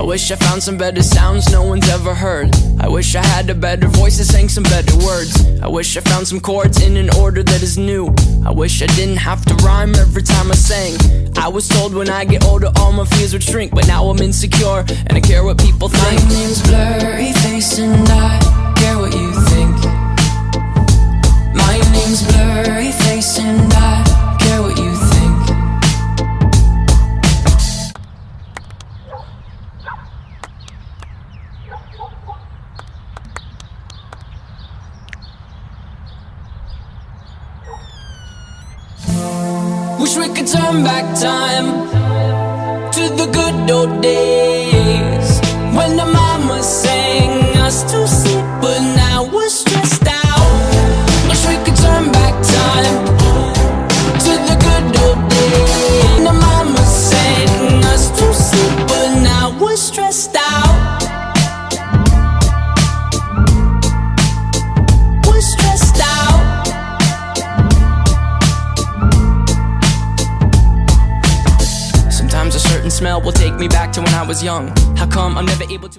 wish I found some better sounds no one's ever heard. I wish I had a better voice that sang some better words. I wish I found some chords in an order that is new. I wish I didn't have to rhyme every time I sang. I was told when I get older all my fears would shrink, but now I'm insecure and I care what people think. My name's Blurry Face and I care what you think. My name's Blurry Face and I care what you think. Wish we could turn back time to the good old days when the mama sang us to sleep, but now we're stressed out. Wish we could turn back time to the good old days when the mama sang us to sleep, but now we're stressed out. We're stressed out. Sometimes a certain smell will take me back to when I was young. How come I'm never able to